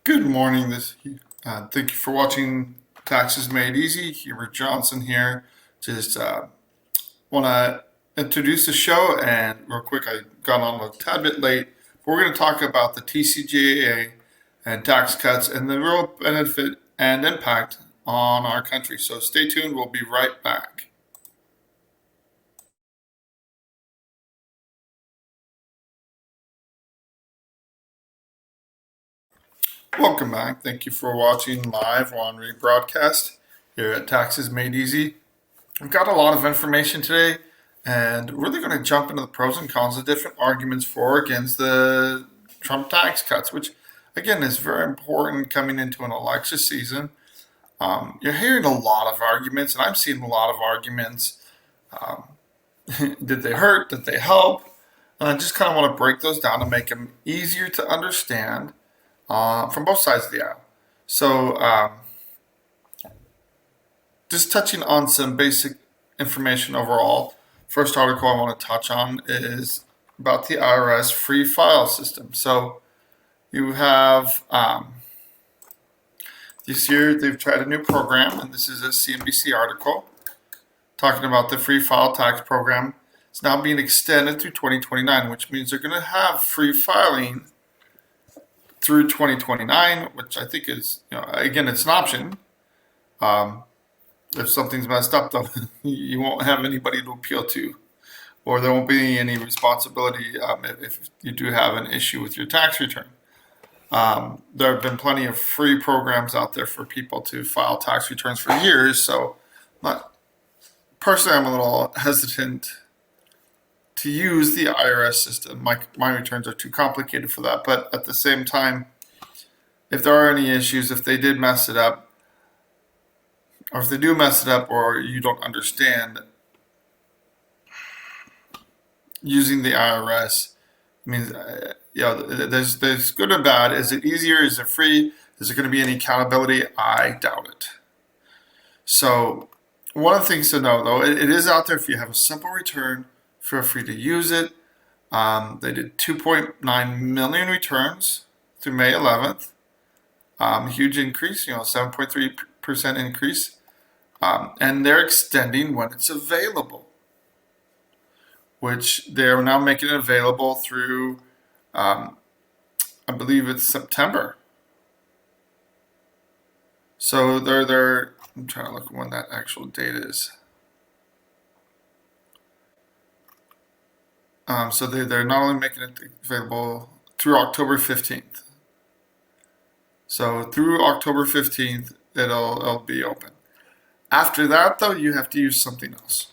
Good morning. Thank you for watching Taxes Made Easy. Hubert Johnson here. Just want to introduce the show, and real quick, I got on a tad bit late. But we're going to talk about the TCJA and tax cuts and the real benefit and impact on our country. So stay tuned. We'll be right back. Welcome back. Thank you for watching live on rebroadcast here at Taxes Made Easy. We've got a lot of information today, and we're really going to jump into the pros and cons of different arguments for or against the Trump tax cuts, which again is very important coming into an election season. You're hearing a lot of arguments, and I'm seeing a lot of arguments. Did they hurt? Did they help? And I just kind of want to break those down to make them easier to understand from both sides of the aisle. So, just touching on some basic information overall. First article I want to touch on is about the IRS free file system. So, you have this year they've tried a new program, and this is a CNBC article talking about the free file tax program. It's now being extended through 2029, which means they're going to have free filing through 2029, which I think is, again, it's an option. If something's messed up, though, you won't have anybody to appeal to, or there won't be any responsibility if you do have an issue with your tax return. There have been plenty of free programs out there for people to file tax returns for years, so personally, I'm a little hesitant to use the IRS system. My returns are too complicated for that. But at the same time, if there are any issues, if they did mess it up, or if they do mess it up, or you don't understand, using the IRS means, there's good and bad. Is it easier? Is it free? Is there going to be any accountability? I doubt it. So one of the things to know, though, it is out there. If you have a simple return, feel free to use it. They did 2.9 million returns through May 11th. Huge increase, 7.3% increase. And they're extending when it's available, which they're now making it available through, I believe it's September. So I'm trying to look at when that actual date is. So they're not only making it available through October 15th. So through October 15th, it'll be open. After that, though, you have to use something else.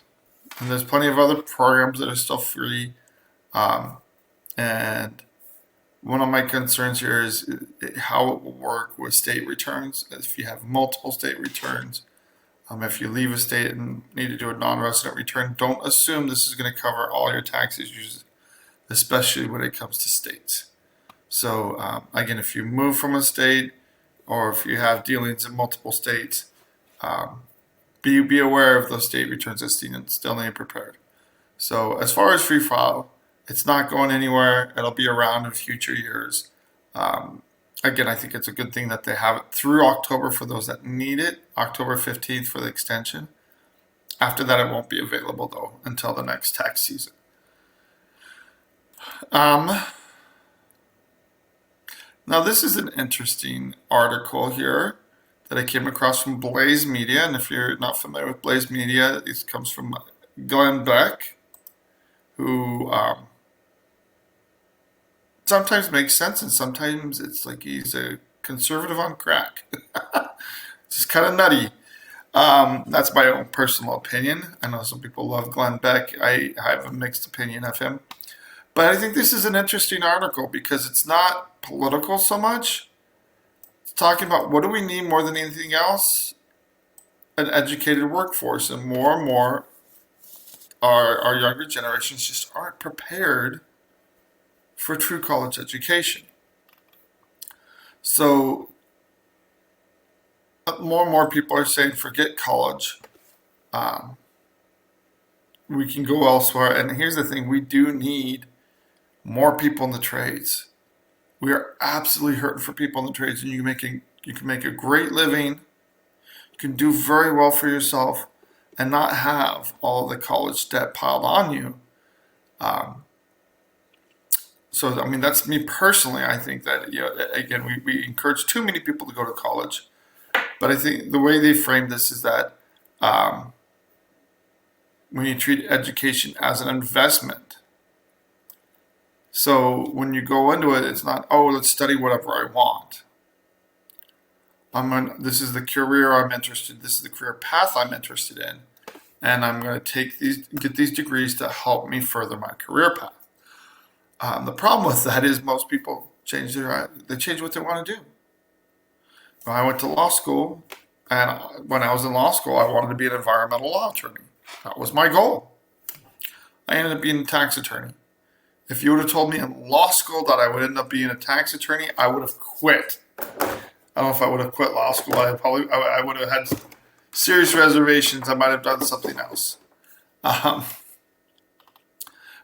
And there's plenty of other programs that are still free. And one of my concerns here is how it will work with state returns. If you have multiple state returns, if you leave a state and need to do a non-resident return, don't assume this is going to cover all your tax issues, especially when it comes to states. So again, if you move from a state, or if you have dealings in multiple states, be aware of those state returns that still need prepared. So as far as free file, it's not going anywhere. It'll be around in future years. Again, I think it's a good thing that they have it through October for those that need it, October 15th for the extension. After that, it won't be available, though, until the next tax season. Now, this is an interesting article here that I came across from Blaze Media. And if you're not familiar with Blaze Media, this comes from Glenn Beck, who sometimes makes sense, and sometimes it's like he's a conservative on crack. It's just kind of nutty. That's my own personal opinion. I know some people love Glenn Beck. I have a mixed opinion of him. But I think this is an interesting article because it's not political so much. It's talking about what do we need more than anything else? An educated workforce. And more our younger generations just aren't prepared for true college education. So more and more people are saying, forget college. We can go elsewhere. And here's the thing, we do need more people in the trades. we are absolutely hurting for people in the trades, and you can make a great living. You can do very well for yourself and not have all of the college debt piled on you. So, I mean, that's me personally. I think that, again, we encourage too many people to go to college. But I think the way they frame this is that when you treat education as an investment. So when you go into it, it's not, oh, let's study whatever I want. This is the career I'm interested in. This is the career path I'm interested in. And I'm going to get these degrees to help me further my career path. The problem with that is most people change what they want to do. I went to law school, and when I was in law school, I wanted to be an environmental law attorney. That was my goal. I ended up being a tax attorney. If you would have told me in law school that I would end up being a tax attorney, I would have quit. I don't know if I would have quit law school. I would have had serious reservations. I might have done something else. But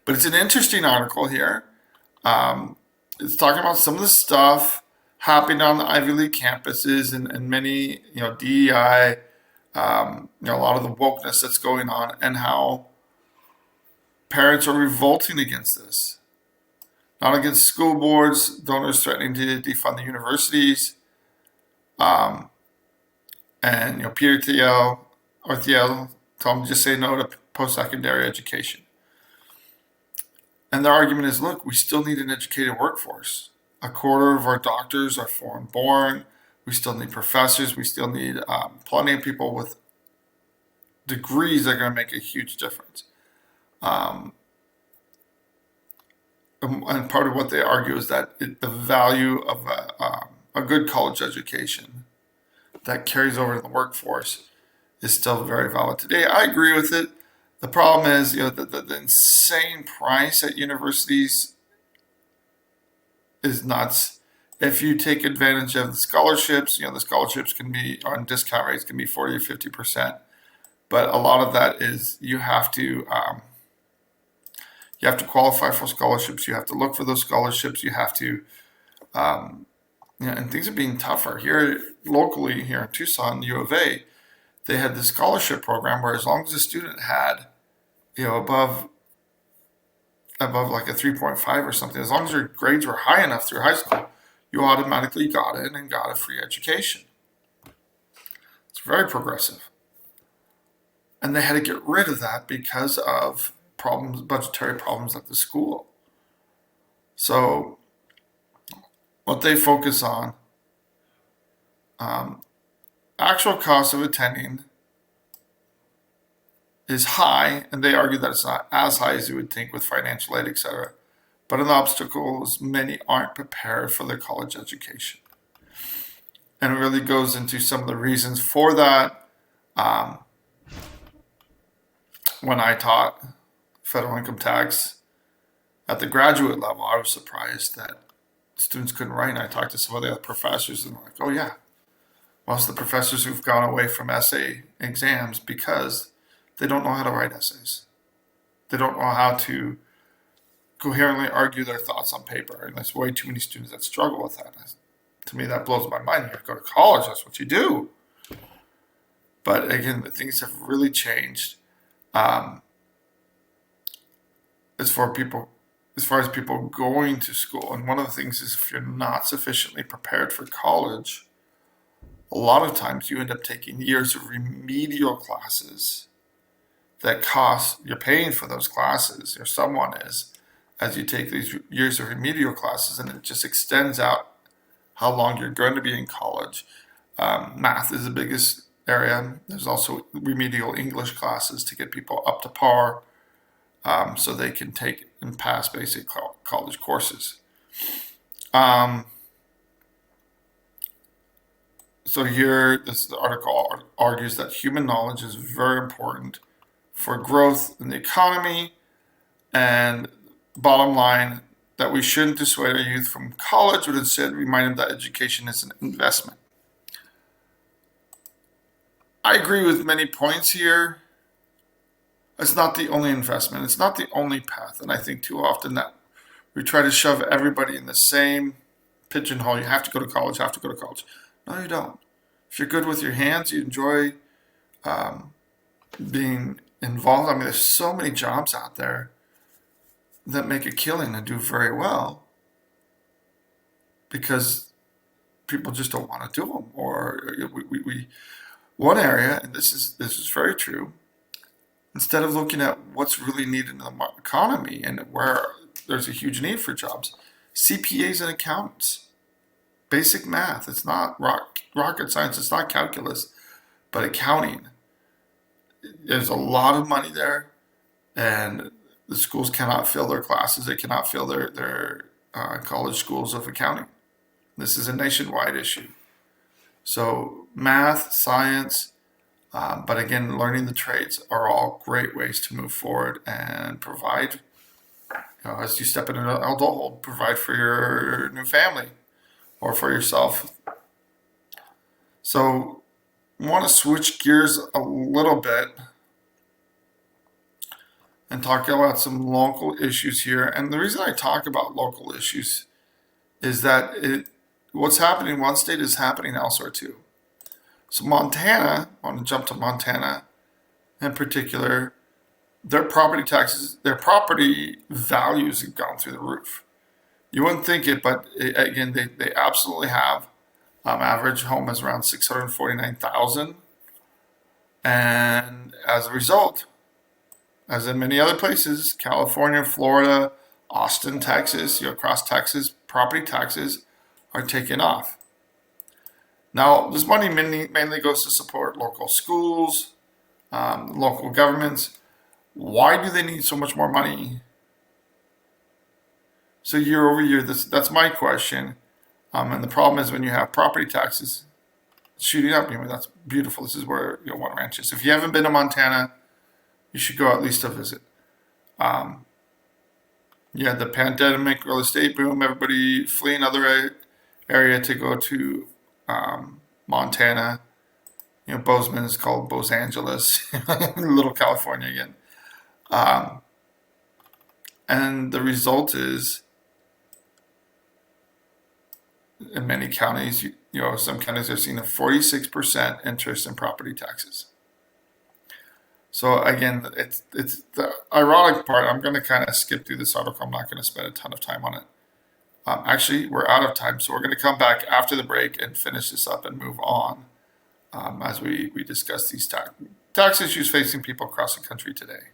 it's an interesting article here. It's talking about some of the stuff happening on the Ivy League campuses and many, DEI, a lot of the wokeness that's going on, and how parents are revolting against this. Not against school boards, donors threatening to defund the universities, and Peter Thiel told them to just say no to post-secondary education. And their argument is, look, we still need an educated workforce. A quarter of our doctors are foreign born. We still need professors. We still need plenty of people with degrees that are going to make a huge difference. And part of what they argue is that the value of a good college education that carries over to the workforce is still very valid today. I agree with it. The problem is, the insane price at universities is nuts. If you take advantage of the scholarships, the scholarships can be on discount rates, can be 40 or 50%. But a lot of that is you have to qualify for scholarships. You have to look for those scholarships. You have to, and things are being tougher here locally. Here in Tucson, U of A, they had the scholarship program where as long as a student had, above like a 3.5 or something, as long as your grades were high enough through high school, you automatically got in and got a free education. It's very progressive. And they had to get rid of that because of budgetary problems at the school. So what they focus on, actual cost of attending is high, and they argue that it's not as high as you would think with financial aid, etc. But an obstacle is many aren't prepared for their college education. And it really goes into some of the reasons for that. When I taught federal income tax at the graduate level, I was surprised that students couldn't write. And I talked to some of the other professors, and they're like, oh yeah, most of the professors who've gone away from essay exams because they don't know how to write essays. They don't know how to coherently argue their thoughts on paper. And there's way too many students that struggle with that. To me, that blows my mind. You go to college, that's what you do. But again, things have really changed. As far as people going to school. And one of the things is if you're not sufficiently prepared for college, a lot of times you end up taking years of remedial classes that cost, you're paying for those classes, or someone is, as you take these years of remedial classes, and it just extends out how long you're going to be in college. Math is the biggest area. There's also remedial English classes to get people up to par, so they can take and pass basic college courses. So here, the article argues that human knowledge is very important for growth in the economy, and bottom line, that we shouldn't dissuade our youth from college, but instead remind them that education is an investment. I agree with many points here. It's not the only investment. It's not the only path. And I think too often that we try to shove everybody in the same pigeonhole. You have to go to college. Have to go to college. No, you don't. If you're good with your hands, you enjoy being involved. I mean, there's so many jobs out there that make a killing and do very well because people just don't want to do them. Or we one area, and this is very true. Instead of looking at what's really needed in the economy and where there's a huge need for jobs, CPAs and accountants, basic math. It's not rocket science. It's not calculus, but accounting. There's a lot of money there, and the schools cannot fill their classes. They cannot fill their college schools of accounting. This is a nationwide issue. So math, science, but again, learning the trades are all great ways to move forward and provide, as you step into adulthood, provide for your new family or for yourself. So I want to switch gears a little bit and talk about some local issues here. And the reason I talk about local issues is that what's happening in one state is happening elsewhere too. So Montana, I want to jump to Montana in particular, their property taxes, their property values have gone through the roof. You wouldn't think it, but again, they absolutely have. Average home is around 649,000, and as a result, as in many other places, California, Florida, Austin, Texas, across Texas, property taxes are taking off. Now, this money mainly goes to support local schools, local governments. Why do they need so much more money? So year over year, that's my question. And the problem is when you have property taxes shooting up, that's beautiful. This is where One Ranch is. If you haven't been to Montana, you should go at least a visit. The pandemic, real estate boom, everybody fleeing other area to go to Montana. Bozeman is called Bos Angeles, little California again. And the result is, in many counties, some counties are seeing a 46% interest in property taxes. So again, it's the ironic part. I'm going to kind of skip through this article. I'm not going to spend a ton of time on it. Actually, we're out of time, so we're going to come back after the break and finish this up and move on as we discuss these tax issues facing people across the country today.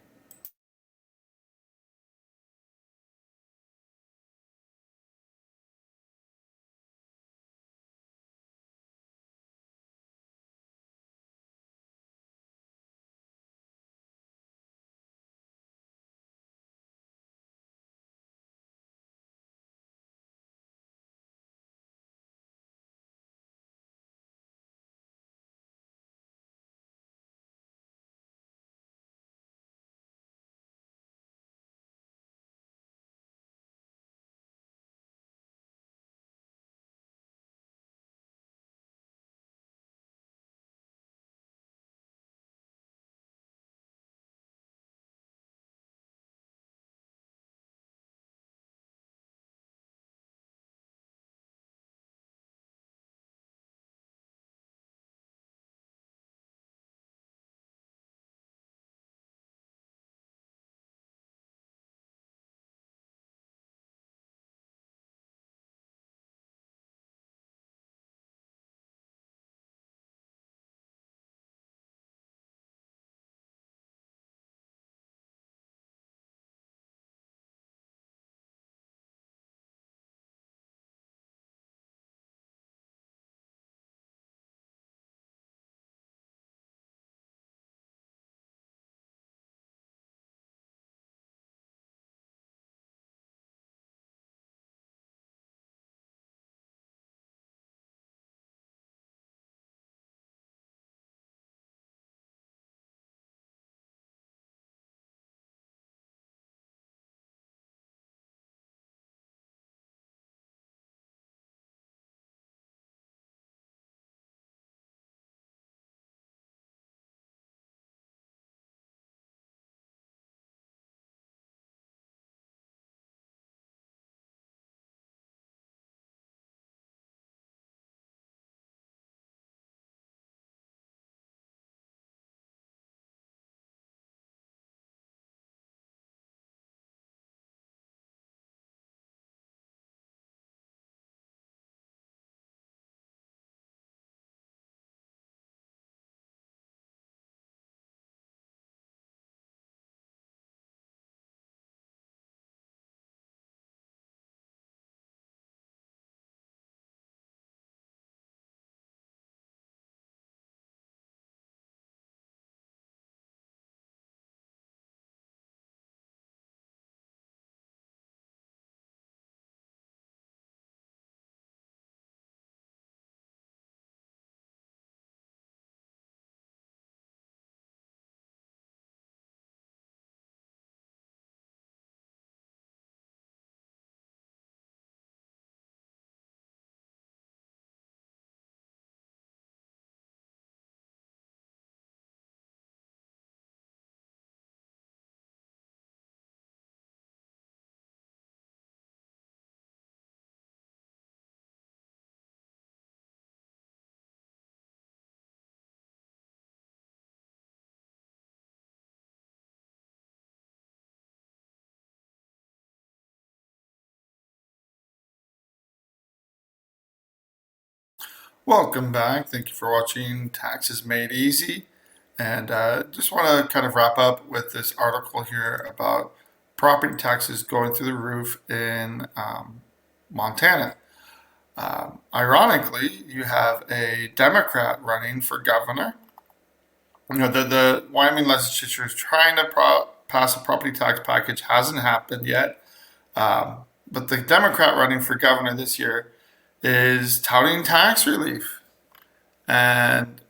Welcome back. Thank you for watching Taxes Made Easy. And just want to kind of wrap up with this article here about property taxes going through the roof in Montana. Ironically, you have a Democrat running for governor. You know, the Wyoming legislature is trying to pass a property tax package. Hasn't happened yet. But the Democrat running for governor this year is touting tax relief. And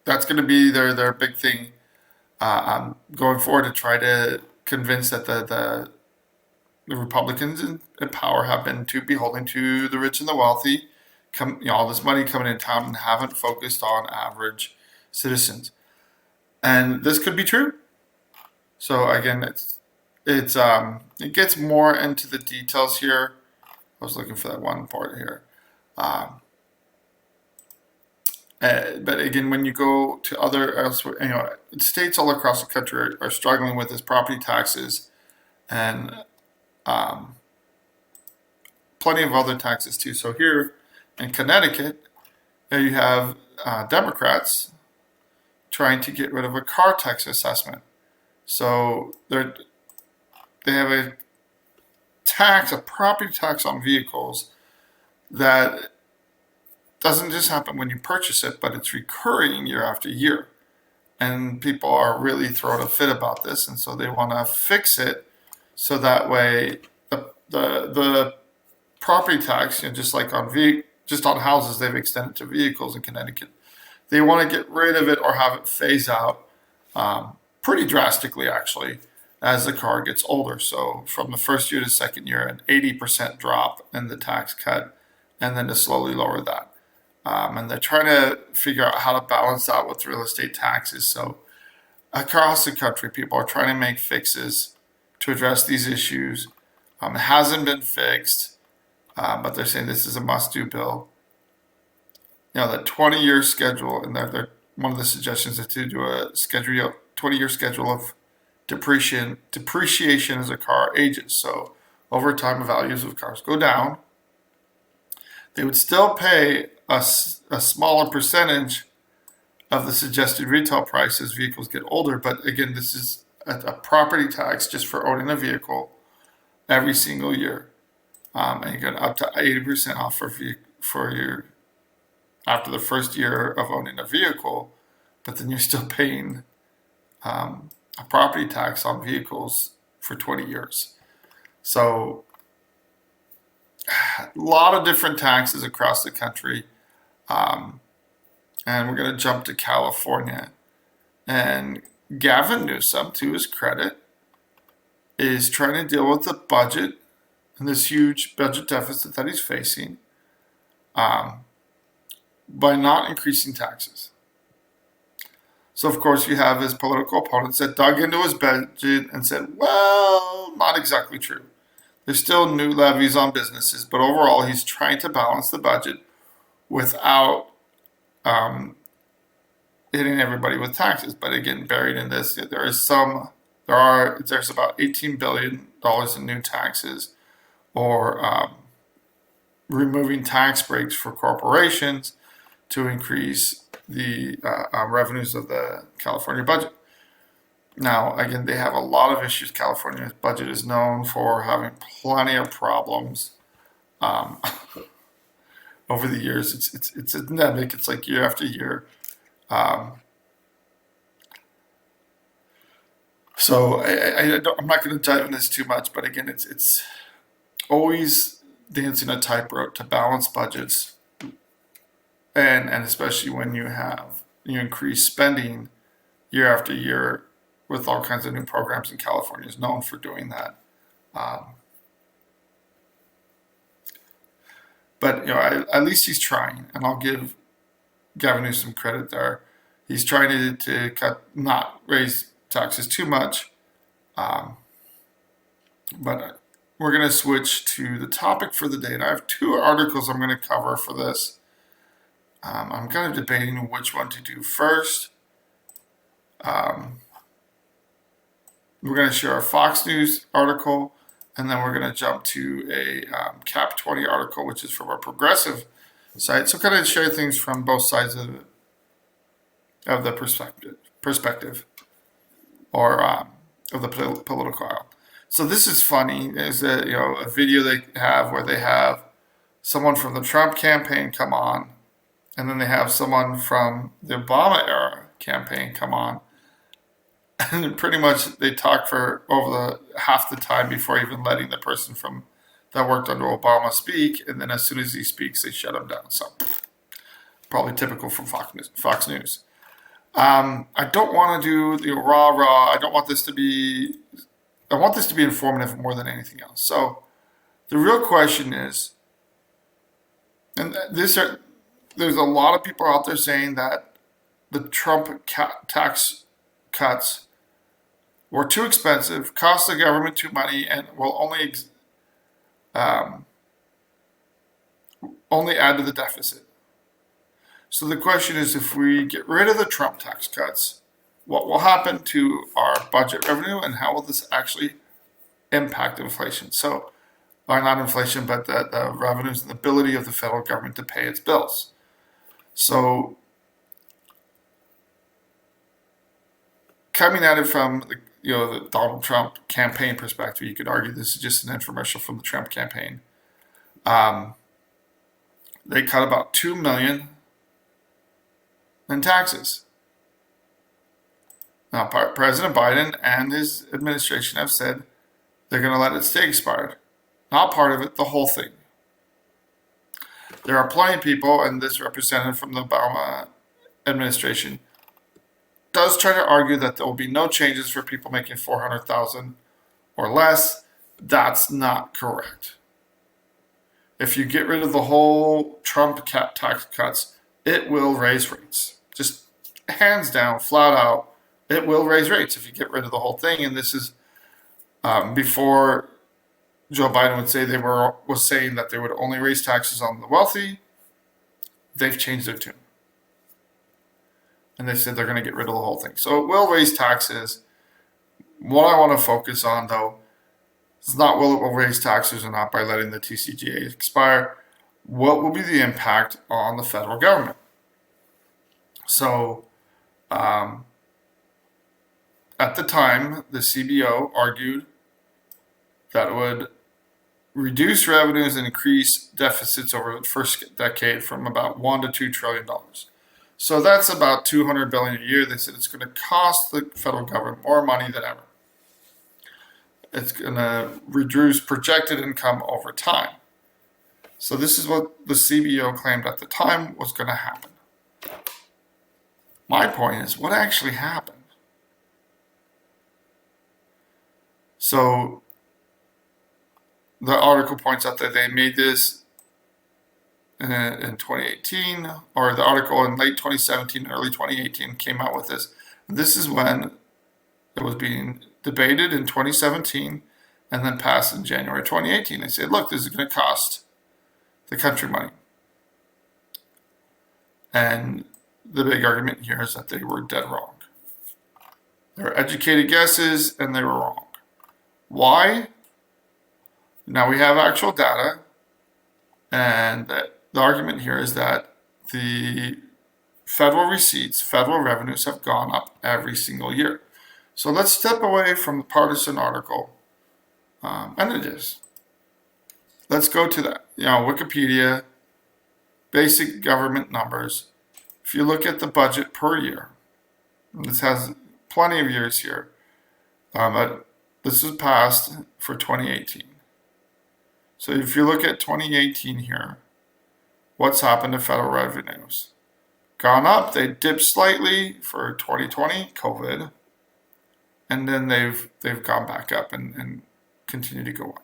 that's going to be their big thing going forward, to try to convince that the Republicans in power have been too beholden to the rich and the wealthy, all this money coming in town, and haven't focused on average citizens. And this could be true. So again, it gets more into the details here. I was looking for that one part here. But again, when you go to elsewhere, states all across the country are struggling with this property taxes, and plenty of other taxes too. So here in Connecticut, you have Democrats trying to get rid of a car tax assessment. So they have a property tax on vehicles that doesn't just happen when you purchase it, but it's recurring year after year. And people are really throwing a fit about this, and so they want to fix it so that way the property tax, just like just on houses, they've extended to vehicles in Connecticut. They want to get rid of it or have it phase out pretty drastically, actually, as the car gets older. So from the first year to second year, an 80% drop in the tax cut, and then to slowly lower that. And they're trying to figure out how to balance that with real estate taxes. So across the country, people are trying to make fixes to address these issues. It hasn't been fixed, but they're saying this is a must-do bill. The 20-year schedule, and one of the suggestions is to do a 20-year schedule of depreciation as a car ages. So over time, the values of cars go down. They would still pay a smaller percentage of the suggested retail price as vehicles get older. But again, this is a property tax just for owning a vehicle every single year. And you get up to 80% off after the first year of owning a vehicle, but then you're still paying a property tax on vehicles for 20 years. So a lot of different taxes across the country. And we're going to jump to California. And Gavin Newsom, to his credit, is trying to deal with the budget and this huge budget deficit that he's facing by not increasing taxes. So, of course, you have his political opponents that dug into his budget and said, well, not exactly true. There's still new levies on businesses, but overall, he's trying to balance the budget without hitting everybody with taxes. But again, buried in this, there's about $18 billion in new taxes, or removing tax breaks for corporations to increase the revenues of the California budget. Now, again, they have a lot of issues. California's budget is known for having plenty of problems. Over the years, it's endemic. It's like year after year. So I'm not going to dive into this too much, but again, it's always dancing a tightrope to balance budgets, and especially when you increase spending year after year with all kinds of new programs, and California is known for doing that. But at least he's trying, and I'll give Gavin Newsom credit there. He's trying to not raise taxes too much. But we're going to switch to the topic for the day, and I have two articles I'm going to cover for this. I'm kind of debating which one to do first. We're going to share a Fox News article and then we're going to jump to a Cap 20 article, which is from a progressive side. So kind of share things from both sides of the perspective or of the political aisle. So this is funny. Is that a video they have where they have someone from the Trump campaign come on, and then they have someone from the Obama era campaign come on, and pretty much they talk for over half the time before even letting the person from that worked under Obama speak, and then as soon as he speaks, they shut him down. So probably typical from Fox News. I don't want to do the rah-rah. I want this to be informative more than anything else. So the real question is, and there's a lot of people out there saying that the Trump tax cuts were too expensive, cost the government too money, and will only add to the deficit. So the question is, if we get rid of the Trump tax cuts, what will happen to our budget revenue, and how will this actually impact inflation? So, or not inflation, but the revenues and the ability of the federal government to pay its bills. So, coming at it from the Donald Trump campaign perspective, you could argue this is just an infomercial from the Trump campaign. They cut about $2 million in taxes. Now, President Biden and his administration have said they're going to let it stay expired. Not part of it, the whole thing. There are plenty of people, and this representative from the Obama administration does try to argue that there will be no changes for people making $400,000 or less. That's not correct. If you get rid of the whole Trump tax cuts, it will raise rates. Just hands down, flat out, it will raise rates if you get rid of the whole thing. And this is before Joe Biden would say was saying that they would only raise taxes on the wealthy. They've changed their tune. And they said they're going to get rid of the whole thing. So it will raise taxes. What I want to focus on, though, is not will it will raise taxes or not by letting the TCJA expire. What will be the impact on the federal government? So, at the time, the CBO argued that it would reduce revenues and increase deficits over the first decade from about $1 to $2 trillion. So that's about $200 billion a year. They said it's going to cost the federal government more money than ever. It's going to reduce projected income over time. So this is what the CBO claimed at the time was going to happen. My point is, what actually happened? So the article points out that they made this in 2018, or the article in late 2017 and early 2018 came out with this. This is when it was being debated in 2017 and then passed in January 2018. They said, look, this is going to cost the country money. And the big argument here is that they were dead wrong. They were educated guesses and they were wrong. Why? Now we have actual data, and the argument here is that the federal receipts, federal revenues have gone up every single year. So let's step away from the partisan article, and it is. Let's go to that. Wikipedia, basic government numbers. If you look at the budget per year, and this has plenty of years here, but this was passed for 2018. So if you look at 2018 here, what's happened to federal revenues? Gone up. They dipped slightly for 2020, COVID, and then they've gone back up and continue to go up.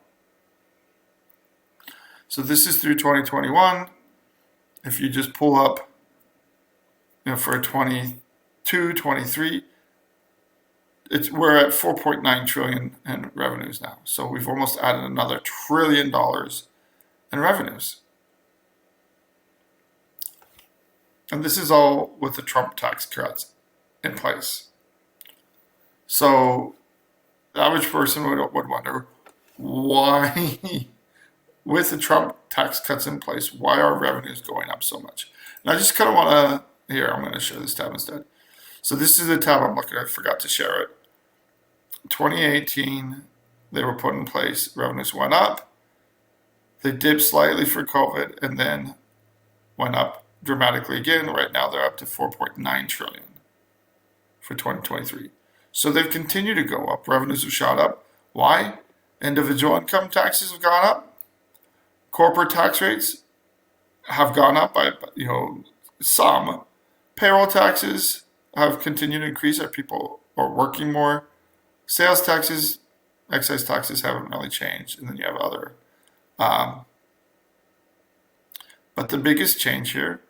So this is through 2021. If you just pull up, for 22, 23, we're at 4.9 trillion in revenues now. So we've almost added another $1 trillion in revenues. And this is all with the Trump tax cuts in place. So the average person would wonder, why, with the Trump tax cuts in place, why are revenues going up so much? And I just kind of want to, here, I'm going to share this tab instead. So this is the tab I'm looking at. I forgot to share it. 2018, they were put in place. Revenues went up. They dipped slightly for COVID and then went up dramatically again. Right now they're up to 4.9 trillion for 2023. So they've continued to go up. Revenues have shot up. Why? Individual income taxes have gone up. Corporate tax rates have gone up by, some. Payroll taxes have continued to increase as people are working more. Sales taxes, excise taxes haven't really changed. And then you have other. But the biggest change here,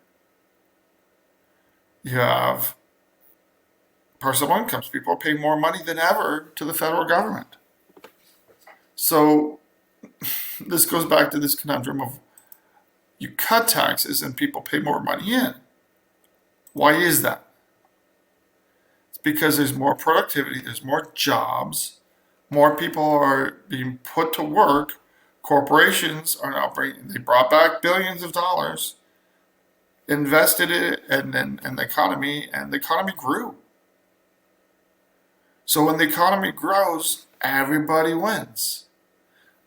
you have personal incomes. People are paying more money than ever to the federal government. So this goes back to this conundrum of you cut taxes and people pay more money in. Why is that? It's because there's more productivity, there's more jobs, more people are being put to work. Corporations are now they brought back billions of dollars, invested it in the economy, and the economy grew. So when the economy grows, everybody wins.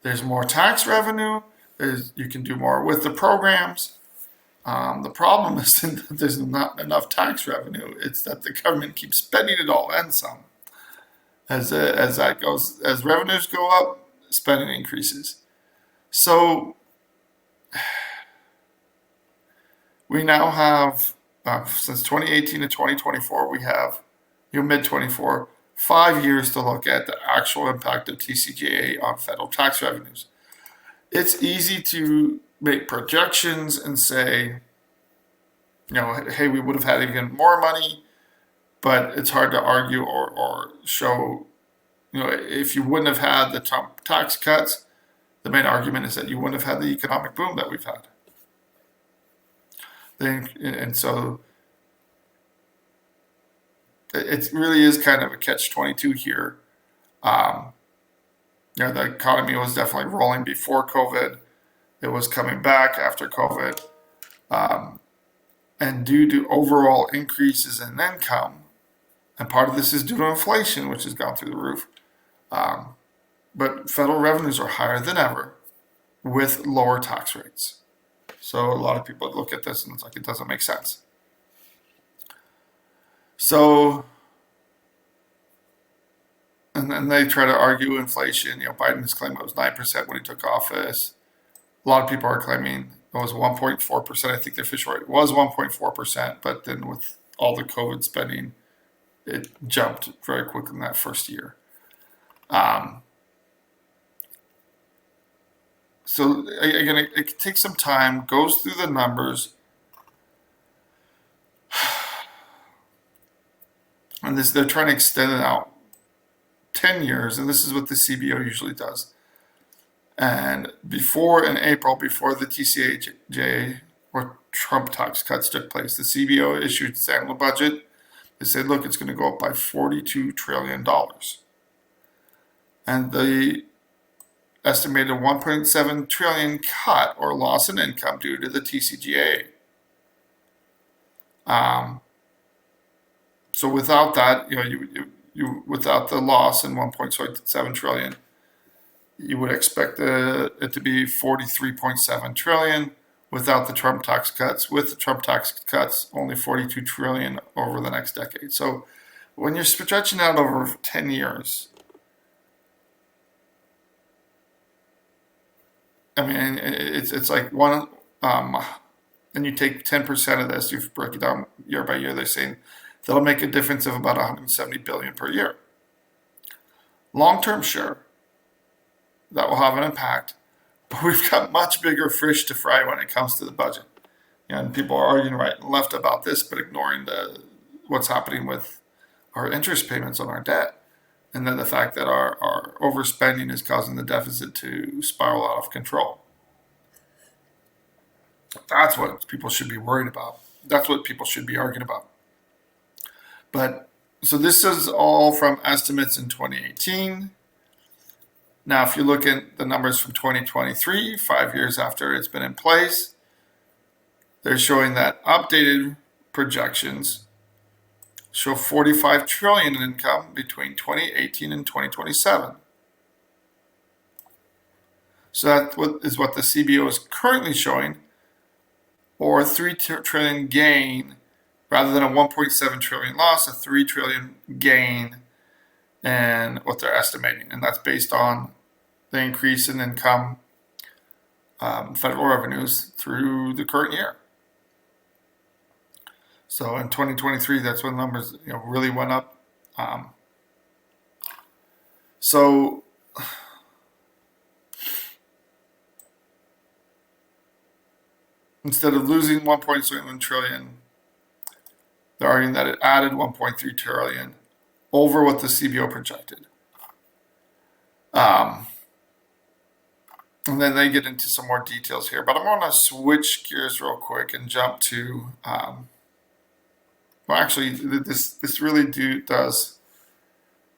There's more tax revenue. You can do more with the programs. The problem is that there's not enough tax revenue. It's that the government keeps spending it all and some. As that goes, as revenues go up, spending increases. So we now have, since 2018 to 2024, we have, mid-24, 5 years to look at the actual impact of TCJA on federal tax revenues. It's easy to make projections and say, hey, we would have had even more money, but it's hard to argue or show, if you wouldn't have had the Trump tax cuts, the main argument is that you wouldn't have had the economic boom that we've had. And so it really is kind of a catch-22 here. The economy was definitely rolling before COVID. It was coming back after COVID. And due to overall increases in income, and part of this is due to inflation, which has gone through the roof, but federal revenues are higher than ever with lower tax rates. So a lot of people look at this and it's like it doesn't make sense. So, and then they try to argue inflation. Biden's claiming it was 9% when he took office. A lot of people are claiming it was 1.4%. I think the official rate was 1.4%, but then with all the COVID spending, it jumped very quickly in that first year. So again, it takes some time, goes through the numbers. And they're trying to extend it out 10 years, and this is what the CBO usually does. And in April, before the TCJA or Trump tax cuts took place, the CBO issued its annual budget. They said, look, it's going to go up by $42 trillion. And the estimated 1.7 trillion cut or loss in income due to the TCJA. So without that, you without the loss in 1.7 trillion, you would expect it to be 43.7 trillion without the Trump tax cuts. With the Trump tax cuts, only 42 trillion over the next decade. So when you're stretching out over 10 years, I mean, it's like one, and you take 10% of this, you break it down year by year, they're saying that'll make a difference of about 170 billion per year. Long-term, sure, that will have an impact, but we've got much bigger fish to fry when it comes to the budget. And people are arguing right and left about this, but ignoring what's happening with our interest payments on our debt. And then the fact that our overspending is causing the deficit to spiral out of control. That's what people should be worried about. That's what people should be arguing about. But so this is all from estimates in 2018. Now, if you look at the numbers from 2023, 5 years after it's been in place, they're showing that updated projections show 45 trillion in income between 2018 and 2027. So that is what the CBO is currently showing, or a 3 trillion gain rather than a 1.7 trillion loss, a 3 trillion gain, and what they're estimating. And that's based on the increase in income, federal revenues through the current year. So in 2023, that's when numbers really went up. So instead of losing 1.7 trillion, they're arguing that it added 1.3 trillion over what the CBO projected. And then they get into some more details here, but I'm going to switch gears real quick and jump to, well, actually, this really does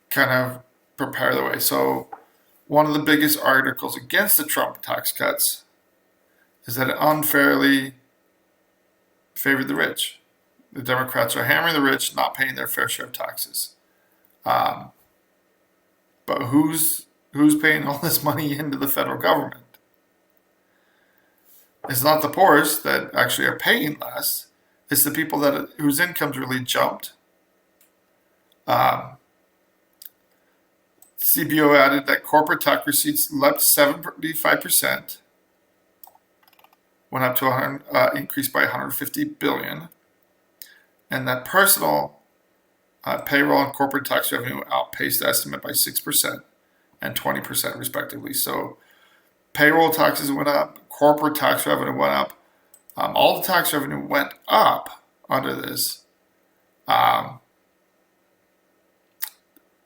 kind of prepare the way. So one of the biggest articles against the Trump tax cuts is that it unfairly favored the rich. The Democrats are hammering the rich, not paying their fair share of taxes. But who's paying all this money into the federal government? It's not the poorest that actually are paying less. It's the people whose incomes really jumped. CBO added that corporate tax receipts leapt 75%, went up to increased by 150 billion, and that personal payroll and corporate tax revenue outpaced the estimate by 6% and 20% respectively. So payroll taxes went up, corporate tax revenue went up, all the tax revenue went up under this. And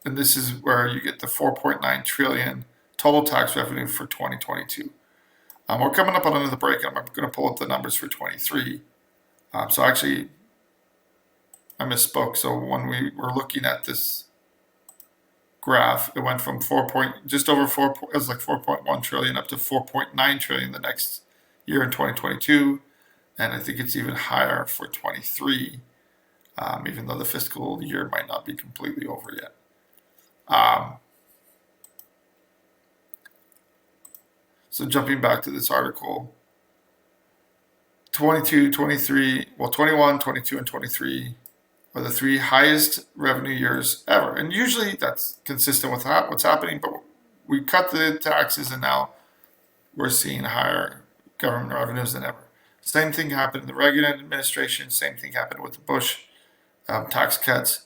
this is where you get the 4.9 trillion total tax revenue for 2022. We're coming up on another break, and I'm going to pull up the numbers for 23. So actually, I misspoke. So when we were looking at this graph, it went from just over 4, it was like 4.1 trillion up to 4.9 trillion the next year in 2022, and I think it's even higher for 23, even though the fiscal year might not be completely over yet. So jumping back to this article, 22, 23, well, 21, 22, and 23 are the 3 highest revenue years ever. And usually that's consistent with what's happening, but we cut the taxes and now we're seeing higher government revenues than ever. Same thing happened in the Reagan administration, same thing happened with the Bush tax cuts.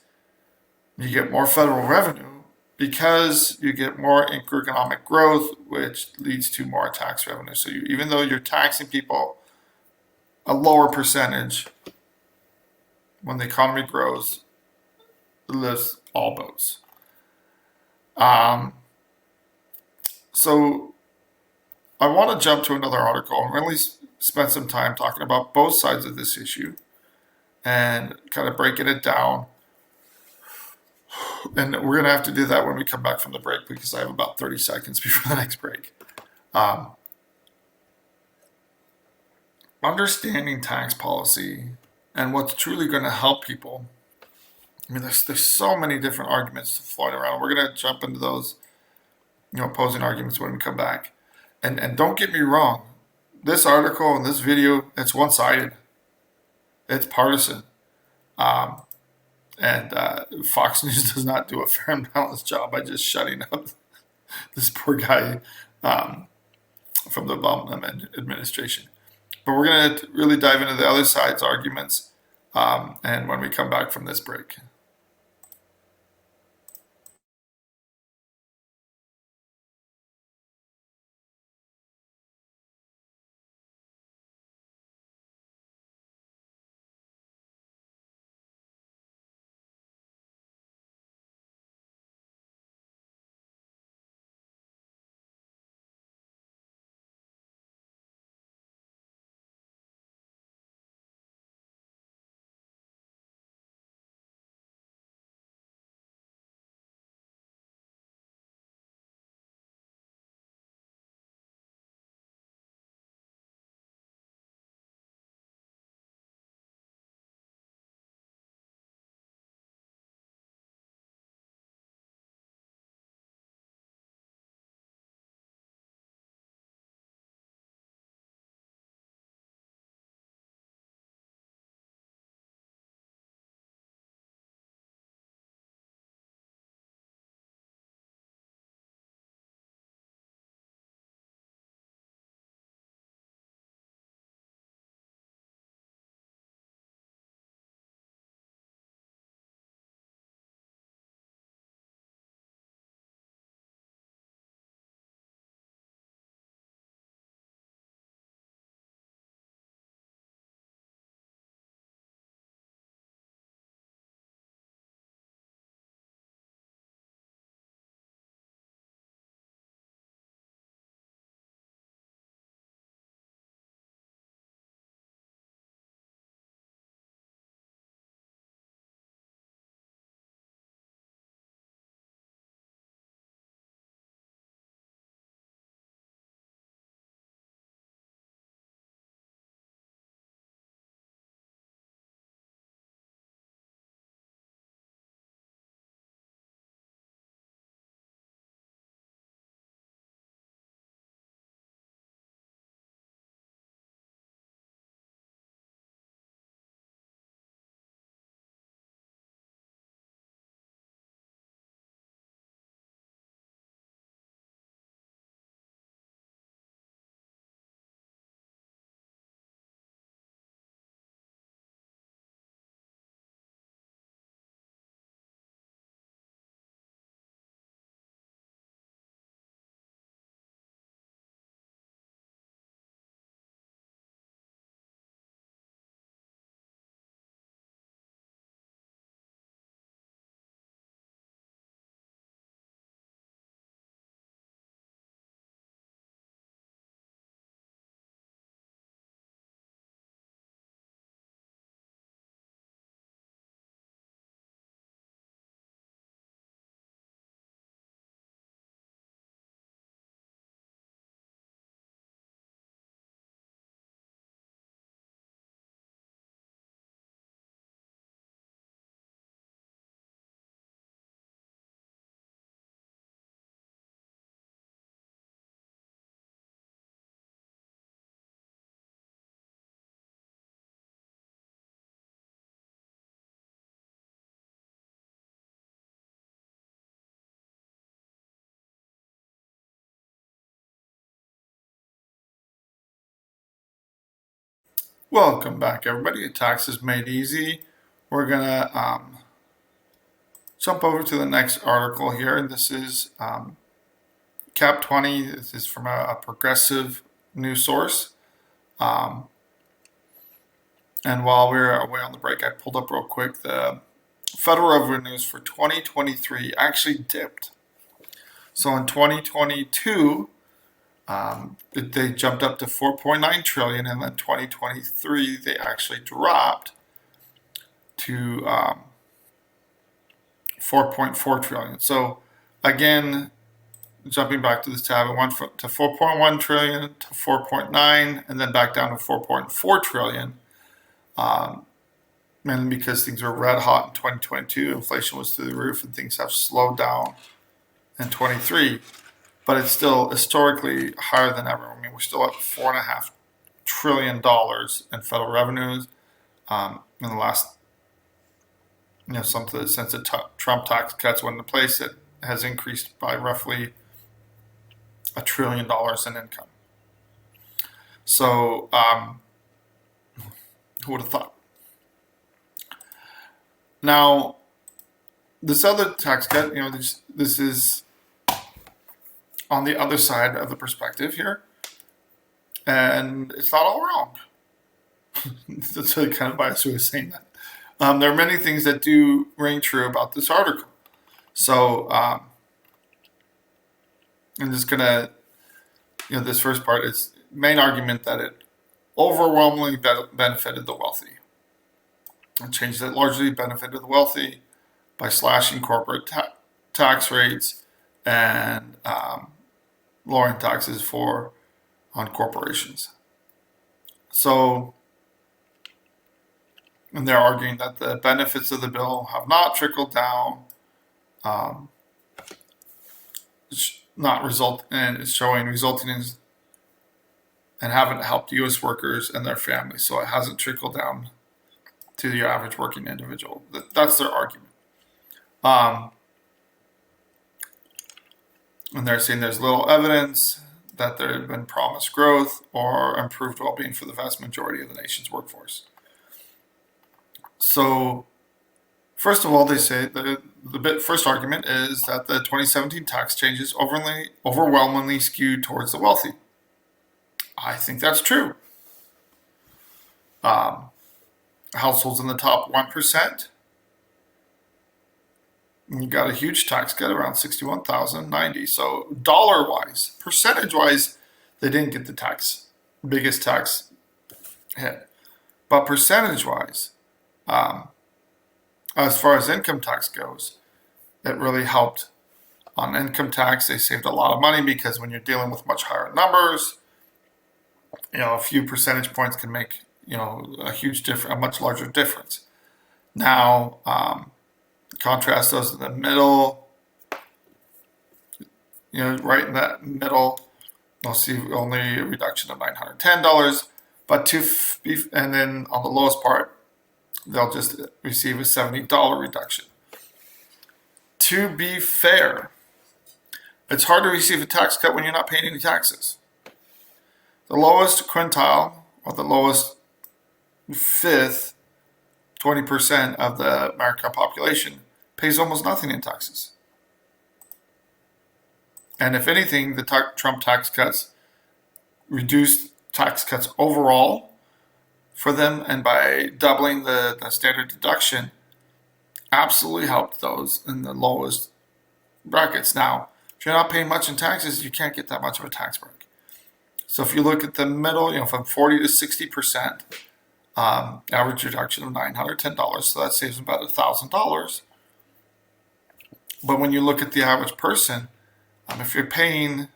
You get more federal revenue because you get more economic growth, which leads to more tax revenue. So even though you're taxing people a lower percentage, when the economy grows, it lifts all boats. So I want to jump to another article and really spend some time talking about both sides of this issue and kind of breaking it down. And we're going to have to do that when we come back from the break because I have about 30 seconds before the next break. Understanding tax policy and what's truly going to help people. I mean, there's so many different arguments floating around. We're going to jump into those, opposing arguments when we come back. And don't get me wrong, this article and this video, it's one-sided. It's partisan. And Fox News does not do a fair and balanced job by just shutting up this poor guy from the Obama administration. But we're going to really dive into the other side's arguments and when we come back from this break. Welcome back, everybody. Taxes Made Easy. We're gonna jump over to the next article here. This is Cap 20. This is from a progressive news source. And while we were away on the break, I pulled up real quick the federal revenues for 2023 actually dipped. So in 2022, they jumped up to 4.9 trillion, and then 2023 they actually dropped to 4.4 trillion. So again, jumping back to this tab, it went to 4.1 trillion to 4.9, and then back down to 4.4 trillion. Mainly because things were red hot in 2022, inflation was through the roof, and things have slowed down in 23. But it's still historically higher than ever. I mean, we're still at $4.5 trillion in federal revenues in the last, since the Trump tax cuts went into place. It has increased by roughly $1 trillion in income. So, who would have thought? Now, this other tax cut, this is on the other side of the perspective here, and it's not all wrong. That's really kind of biased way of saying that. There are many things that do ring true about this article. So, I'm just gonna, this first part is main argument that it overwhelmingly benefited the wealthy. And changes that largely benefited the wealthy by slashing corporate tax rates and lowering taxes on corporations. So, and they're arguing that the benefits of the bill have not trickled down, resulting in and haven't helped U.S. workers and their families. So it hasn't trickled down to the average working individual. That's their argument. And they're saying there's little evidence that there had been promised growth or improved well-being for the vast majority of the nation's workforce. So, first of all, they say the first argument is that the 2017 tax changes overwhelmingly skewed towards the wealthy. I think that's true. Households in the top 1%, you got a huge tax cut around $61,090. So dollar-wise, percentage-wise, they didn't get the biggest tax hit. But percentage-wise, as far as income tax goes, it really helped on income tax. They saved a lot of money because when you're dealing with much higher numbers, a few percentage points can make a much larger difference. Now, contrast those in the middle, right in that middle, you'll see only a reduction of $910, and then on the lowest part, they'll just receive a $70 reduction. To be fair, it's hard to receive a tax cut when you're not paying any taxes. The lowest quintile, or the lowest fifth, 20% of the American population pays almost nothing in taxes. And if anything, the Trump tax cuts reduced tax cuts overall for them, and by doubling the standard deduction, absolutely helped those in the lowest brackets. Now, if you're not paying much in taxes, you can't get that much of a tax break. So if you look at the middle, from 40 to 60%, average reduction of $910, so that saves about $1,000. But when you look at the average person, if you're paying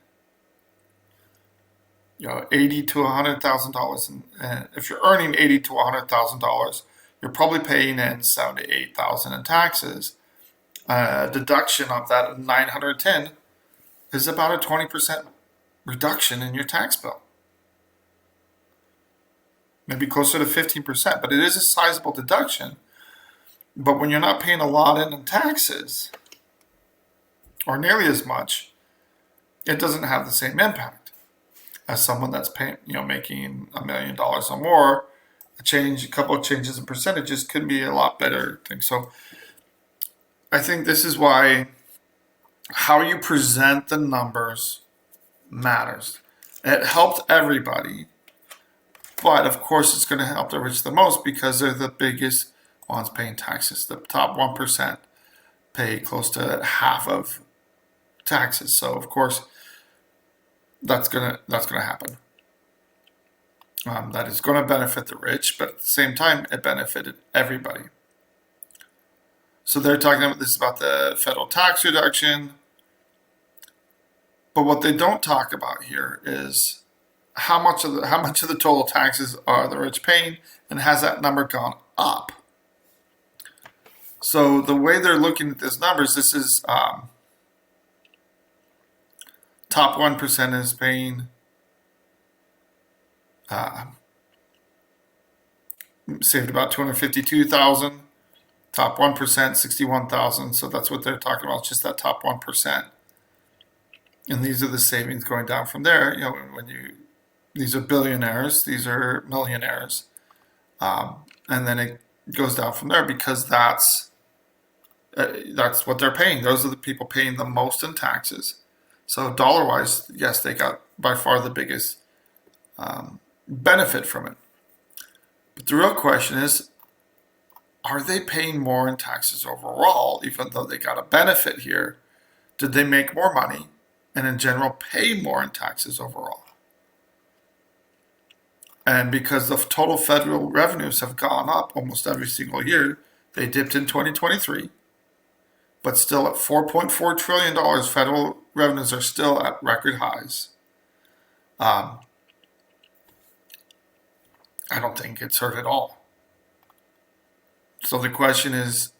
$80,000 to $100,000, and if you're earning $80,000 to $100,000, you're probably paying in $7,000 to $8,000 in taxes. Deduction of that $910 is about a 20% reduction in your tax bill. Maybe closer to 15%, but it is a sizable deduction. But when you're not paying a lot in taxes, or nearly as much, it doesn't have the same impact as someone that's paying, making $1 million or more a couple of changes in percentages could be a lot better thing. So I think this is why how you present the numbers matters. It helped everybody, but of course it's going to help the rich the most because they're the biggest ones paying taxes. The top 1% pay close to half of taxes. So of course that's gonna happen. That is going to benefit the rich, but at the same time it benefited everybody. So they're talking about this about the federal tax reduction. But what they don't talk about here is how much of the total taxes are the rich paying, and has that number gone up? So the way they're looking at these numbers, this is top 1% is paying saved about $252,000. Top 1%, $61,000. So that's what they're talking about. It's just that top 1%. And these are the savings going down from there. You know, these are billionaires, these are millionaires, and then it goes down from there because that's what they're paying. Those are the people paying the most in taxes. So dollar-wise, yes, they got by far the biggest benefit from it. But the real question is, are they paying more in taxes overall, even though they got a benefit here? Did they make more money and in general pay more in taxes overall? And because the total federal revenues have gone up almost every single year, they dipped in 2023, but still at $4.4 trillion, federal revenues are still at record highs. I don't think it's hurt at all. So the question is,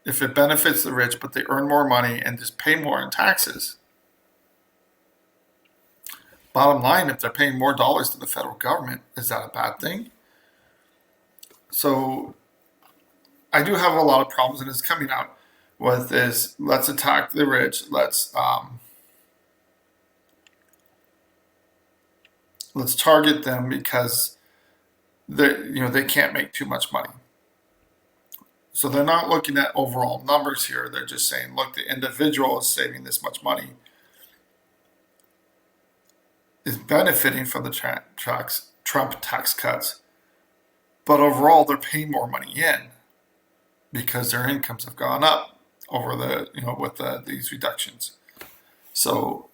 if it benefits the rich, but they earn more money and just pay more in taxes, bottom line, if they're paying more dollars to the federal government, is that a bad thing? So I do have a lot of problems, and it's coming out with this, let's attack the rich, let's target them because they can't make too much money. So they're not looking at overall numbers here. They're just saying, look, the individual is saving this much money, is benefiting from the Trump tax cuts, but overall they're paying more money in because their incomes have gone up over with these reductions. So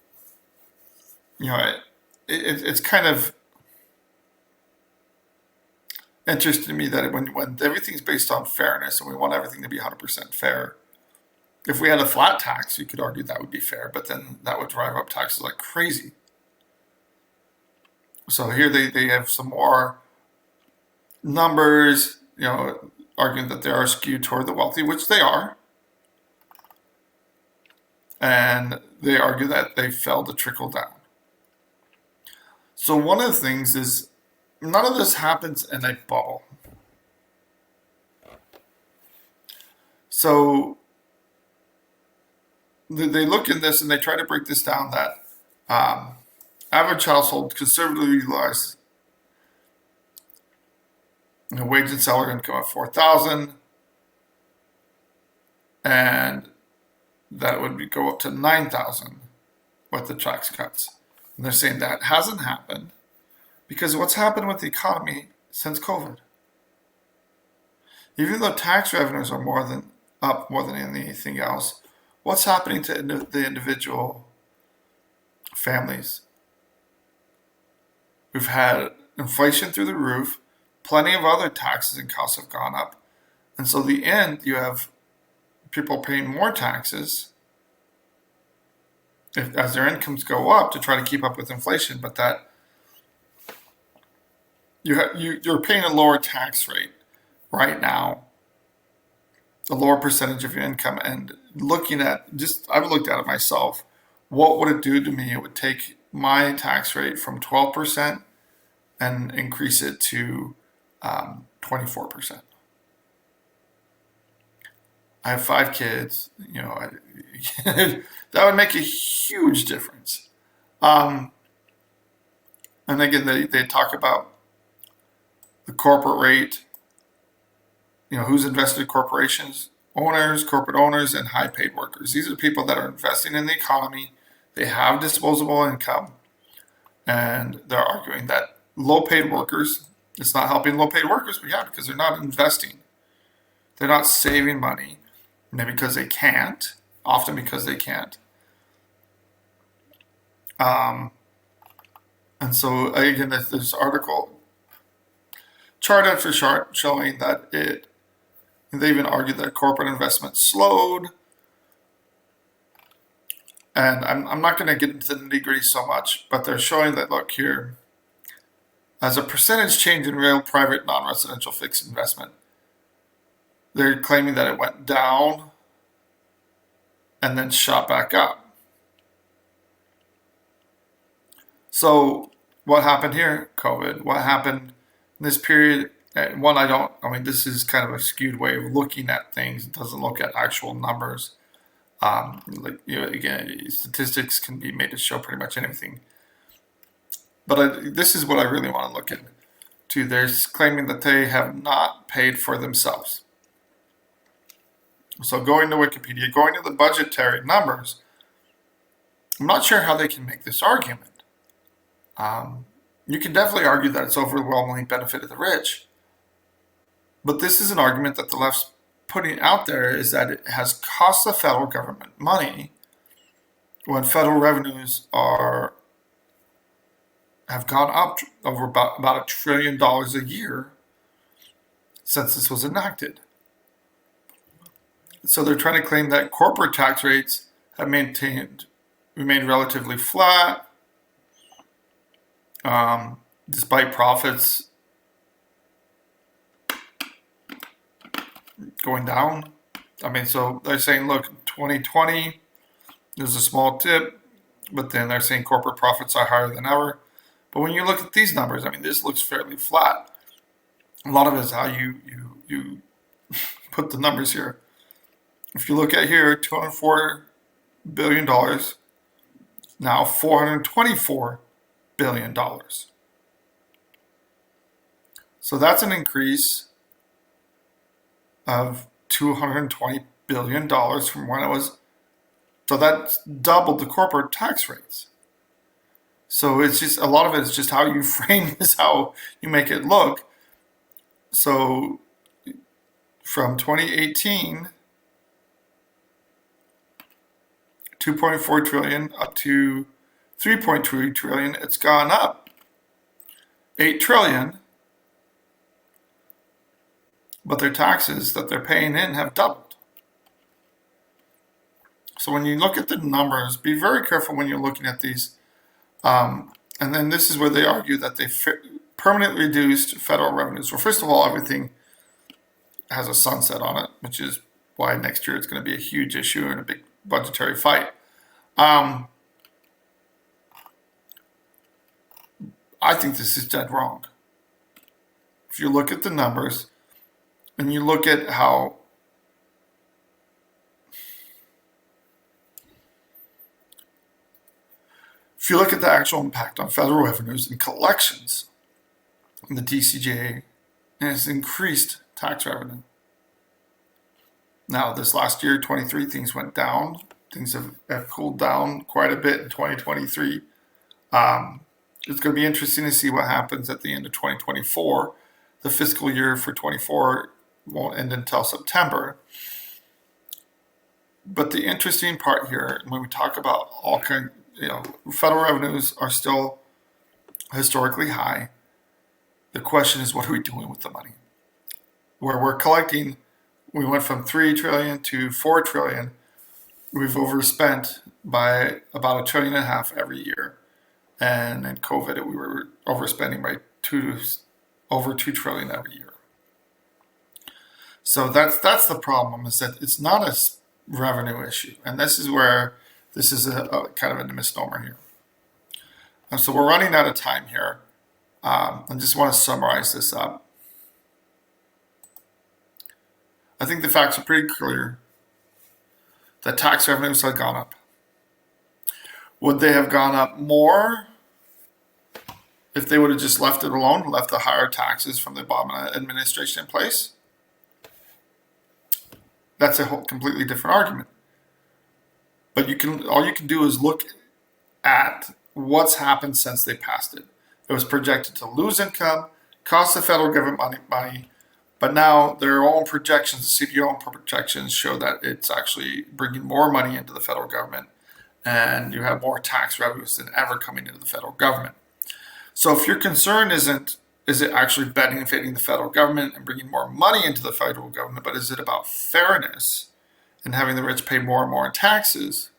it's kind of interesting to me that when everything's based on fairness and we want everything to be 100% fair, if we had a flat tax, you could argue that would be fair, but then that would drive up taxes like crazy. So here they have some more numbers, arguing that they are skewed toward the wealthy, which they are. And they argue that they failed to trickle down. So one of the things is, none of this happens in a bubble. So they look in this and they try to break this down that average household conservatively utilized wage and salary income of $4,000, and that would go up to $9,000 with the tax cuts. And they're saying that hasn't happened because what's happened with the economy since COVID? Even though tax revenues are up more than anything else, what's happening to the individual families? We've had inflation through the roof, plenty of other taxes and costs have gone up, and so the end, you have people paying more taxes as their incomes go up to try to keep up with inflation, but that you're paying a lower tax rate right now, a lower percentage of your income, and I've looked at it myself. What would it do to me? It would take my tax rate from 12% and increase it to 24%. I have 5 kids. That would make a huge difference. And again, they talk about the corporate rate. Who's invested in corporations? Owners, corporate owners, and high paid workers. These are people that are investing in the economy. They have disposable income. And they're arguing that low paid workers, it's not helping low paid workers, but yeah, because they're not investing. They're not saving money. Maybe because they can't, often because they can't. And so again, this article, chart after chart, showing that they even argued that corporate investment slowed. And I'm not going to get into the nitty-gritty so much, but they're showing that, look here, as a percentage change in real private non-residential fixed investment, they're claiming that it went down and then shot back up. So what happened here? COVID. What happened in this period? This is kind of a skewed way of looking at things. It doesn't look at actual numbers. Again, statistics can be made to show pretty much anything. But this is what I really want to look into. They're claiming that they have not paid for themselves. So going to Wikipedia, going to the budgetary numbers, I'm not sure how they can make this argument. You can definitely argue that it's overwhelmingly benefited the rich. But this is an argument that the left's putting out there, is that it has cost the federal government money when federal revenues have gone up over about $1 trillion a year since this was enacted. So they're trying to claim that corporate tax rates have remained relatively flat, despite profits going down. So they're saying, look, 2020, there's a small dip, but then they're saying corporate profits are higher than ever. But when you look at these numbers, this looks fairly flat. A lot of it is how you put the numbers here. If you look at here, $204 billion, now $424 billion. So that's an increase of $220 billion from when it was. So that's doubled the corporate tax rates. So it's just, a lot of it is just how you frame this, how you make it look. So from 2018, 2.4 trillion up to 3.2 trillion, it's gone up 8 trillion, but their taxes that they're paying in have doubled. So when you look at the numbers, be very careful when you're looking at these. And then this is where they argue that they permanently reduced federal revenues. Well, first of all, everything has a sunset on it, which is why next year it's going to be a huge issue and a big budgetary fight. I think this is dead wrong. If you look at the numbers and you look at how if you look at the actual impact on federal revenues and collections, and the TCJA has increased tax revenue. Now, this last year, 23, things went down. Things have cooled down quite a bit in 2023. It's going to be interesting to see what happens at the end of 2024. The fiscal year for 24 won't end until September. But the interesting part here, when we talk about all kinds, federal revenues are still historically high. The question is, what are we doing with the money? Where we're collecting, we went from 3 trillion to 4 trillion. We've overspent by about $1.5 trillion every year. And in COVID, we were overspending by over 2 trillion every year. So that's the problem, is that it's not a revenue issue. And this is where this is a kind of a misnomer here. And so we're running out of time here. I just want to summarize this up. I think the facts are pretty clear that tax revenues have gone up. Would they have gone up more if they would have just left it alone, left the higher taxes from the Obama administration in place, that's a whole completely different argument. But all you can do is look at what's happened since they passed it. It was projected to lose income, cost the federal government money, but now their own projections, the CBO own projections, show that it's actually bringing more money into the federal government, and you have more tax revenues than ever coming into the federal government. So if your concern is it actually benefiting the federal government and bringing more money into the federal government, but is it about fairness and having the rich pay more and more in taxes?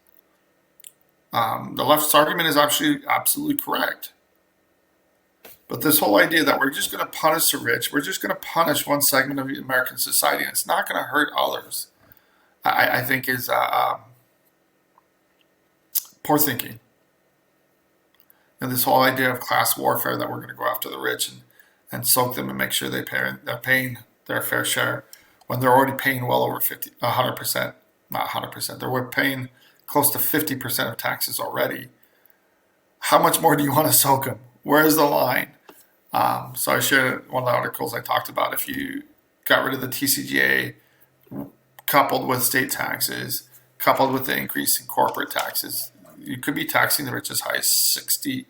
The left's argument is actually absolutely correct. But this whole idea that we're just going to punish the rich, we're just going to punish one segment of American society, and it's not going to hurt others, I think is poor thinking. And this whole idea of class warfare, that we're going to go after the rich and soak them and make sure they're paying their fair share when they're already paying well over 100%, not 100%, they're paying close to 50% of taxes already. How much more do you want to soak them? Where is the line? So I shared one of the articles I talked about. If you got rid of the TCJA, coupled with state taxes, coupled with the increase in corporate taxes, you could be taxing the rich as high as 60%.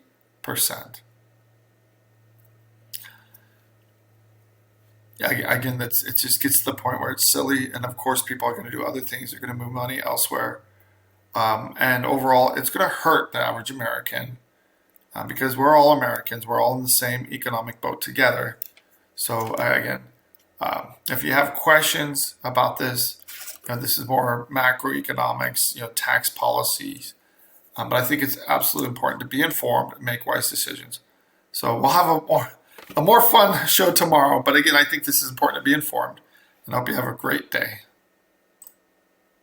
Yeah, again, it just gets to the point where it's silly, and of course people are going to do other things. They're going to move money elsewhere. And overall, it's going to hurt the average American. Because we're all Americans, we're all in the same economic boat together. So again, if you have questions about this, this is more macroeconomics, tax policies. But I think it's absolutely important to be informed and make wise decisions. So we'll have a more fun show tomorrow. But again, I think this is important to be informed. And I hope you have a great day.